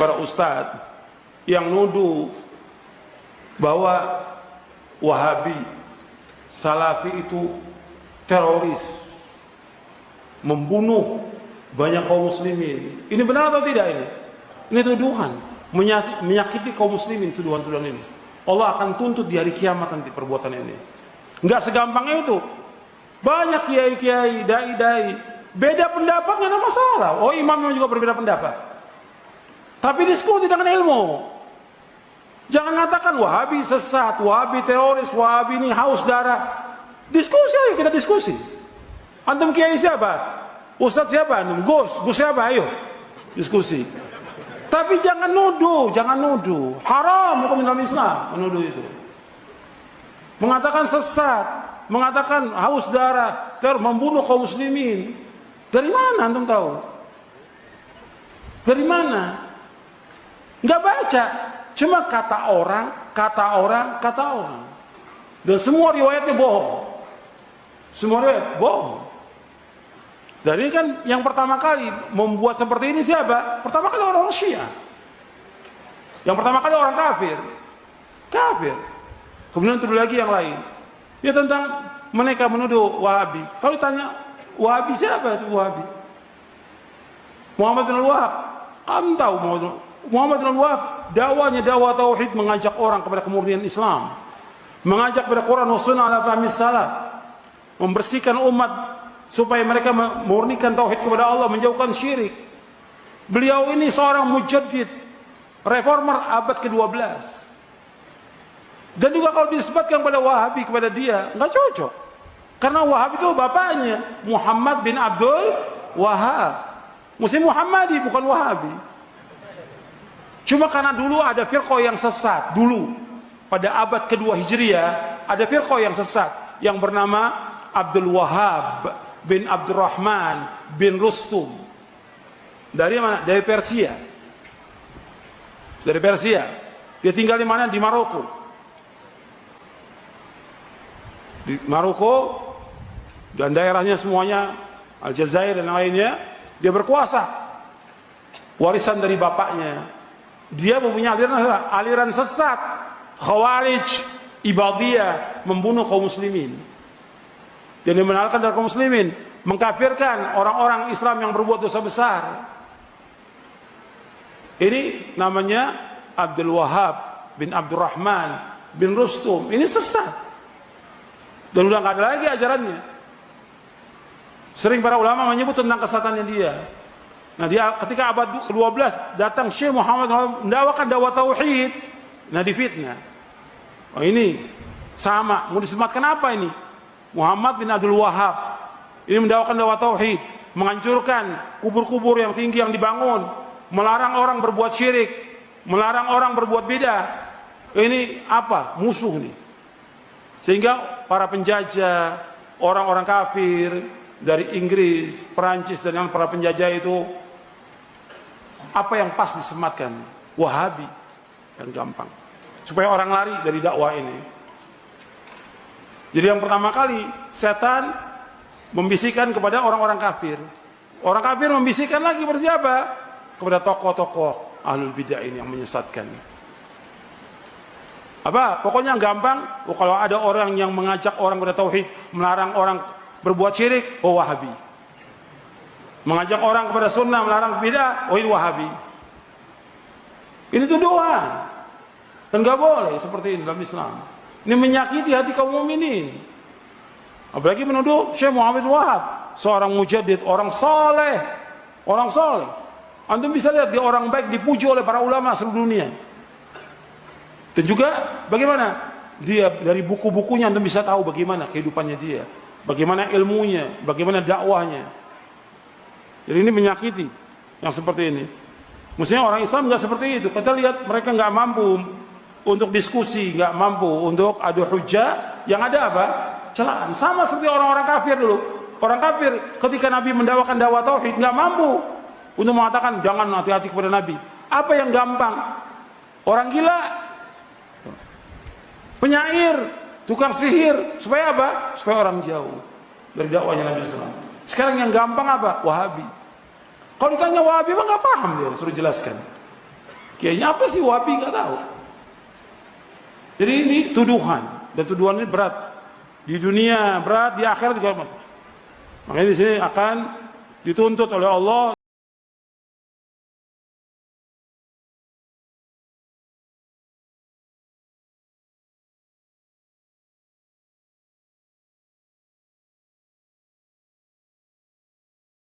para ustadz yang nuduh bahwa Wahabi, Salafi itu teroris, membunuh banyak kaum muslimin. Ini benar atau tidak ini? Ini tuduhan, menyakiti kaum muslimin, tuduhan-tuduhan ini. Allah akan tuntut di hari kiamat nanti perbuatan ini. Enggak segampang itu. Banyak kiai-kiai, dai-dai, beda pendapat nggak ada masalah. Oh, imamnya juga berbeda pendapat. Tapi diskusi dengan ilmu. Jangan katakan Wahabi sesat, Wahabi teroris, Wahabi ini haus darah. Diskusi ayo, kita diskusi. Antum kiai siapa? Ustadz siapa? Antum Gus siapa? Ayo diskusi. Tapi jangan nuduh, jangan nuduh. Haram hukum dalam Islam menuduh itu. Mengatakan sesat, mengatakan haus darah, teror, membunuh kaum muslimin. Dari mana antum tahu? Dari mana? Enggak baca. Cuma kata orang. Dan semua riwayatnya bohong. Semua riwayat bohong. Dan ini kan yang pertama kali membuat seperti ini siapa? Pertama kali orang Syiah. Yang pertama kali orang kafir. Kafir. Kemudian tuduh lagi yang lain. Ya tentang mereka menuduh Wahabi. Kalau tanya Wahabi siapa itu Wahabi? Muhammad bin Al-Wahab. Kamu tahu Muhammad bin Al-Wahab dakwahnya dakwah tauhid, mengajak orang kepada kemurnian Islam, mengajak kepada Quran wa sunnah ala fahmi salaf, membersihkan umat supaya mereka memurnikan tauhid kepada Allah, menjauhkan syirik. Beliau ini seorang mujaddid, reformer abad ke-12. Dan juga kalau disebutkan pada Wahabi kepada dia, nggak cocok. Karena Wahab itu bapaknya Muhammad bin Abdul Wahab. Muslim Muhammadi bukan Wahabi. Cuma karena dulu ada firqah yang sesat, dulu pada abad kedua Hijriah ada firqah yang sesat yang bernama Abdul Wahab bin Abdurrahman bin Rustum. Dari mana? Dari Persia. Dari Persia. Dia tinggal di mana? Di Maroko. Di Maroko dan daerahnya semuanya, Aljazair dan lainnya, dia berkuasa. Warisan dari bapaknya. Dia mempunyai aliran sesat, Khawarij, Ibadiyah, membunuh kaum muslimin. Dan dia menalkan dari kaum muslimin, mengkafirkan orang-orang Islam yang berbuat dosa besar. Ini namanya Abdul Wahab bin Abdurrahman bin Rustum. Ini sesat. Dan udah nggak ada lagi ajarannya. Sering para ulama menyebut tentang kesesatannya dia. Nah, dia ketika abad ke-12 datang Syekh Muhammad mendakwakan dakwah tauhid, nah difitnah. Oh, ini sama, mau disematkan apa ini? Muhammad bin Abdul Wahab ini mendakwakan dakwah tauhid, menghancurkan kubur-kubur yang tinggi yang dibangun, melarang orang berbuat syirik, melarang orang berbuat bidah. Ini apa? Musuh nih. Sehingga para penjajah, orang-orang kafir dari Inggris, Perancis dan para penjajah itu, apa yang pas disematkan? Wahabi. Yang gampang. Supaya orang lari dari dakwah ini. Jadi yang pertama kali setan membisikkan kepada orang-orang kafir. Orang kafir membisikkan lagi kepada siapa? Kepada tokoh-tokoh ahlul bidah ini yang menyesatkan. Apa? Pokoknya gampang. Kalau ada orang yang mengajak orang kepada tauhid, melarang orang berbuat syirik, oh Wahabi. Mengajak orang kepada sunnah, melarang bidah, oh ini Wahabi. Ini tuduhan. Dan gak boleh seperti ini dalam Islam. Ini menyakiti hati kaum mukminin. Apalagi menuduh Syekh Muhammad Wahab, seorang mujaddid, orang soleh. Orang soleh. Antum bisa lihat dia orang baik, dipuji oleh para ulama seluruh dunia. Dan juga bagaimana? Dia dari buku-bukunya antum bisa tahu bagaimana kehidupannya dia. Bagaimana ilmunya, bagaimana dakwahnya. Jadi ini menyakiti yang seperti ini. Mestinya orang Islam nggak seperti itu. Kita lihat mereka nggak mampu untuk diskusi, nggak mampu untuk adu hujjah. Yang ada apa? Celaan. Sama seperti orang-orang kafir dulu. Orang kafir ketika Nabi mendakwakan dakwah tauhid nggak mampu untuk mengatakan jangan hati-hati kepada Nabi. Apa yang gampang? Orang gila, penyair, tukang sihir, supaya apa? Supaya orang jauh dari dakwahnya Nabi SAW. Sekarang yang gampang apa? Wahabi. Kalau ditanya Wahabi mah nggak paham dia, suruh jelaskan. Kiainya apa sih Wahabi nggak tahu. Jadi ini tuduhan, dan tuduhan ini berat di dunia, berat di akhirat juga. Makanya di sini akan dituntut oleh Allah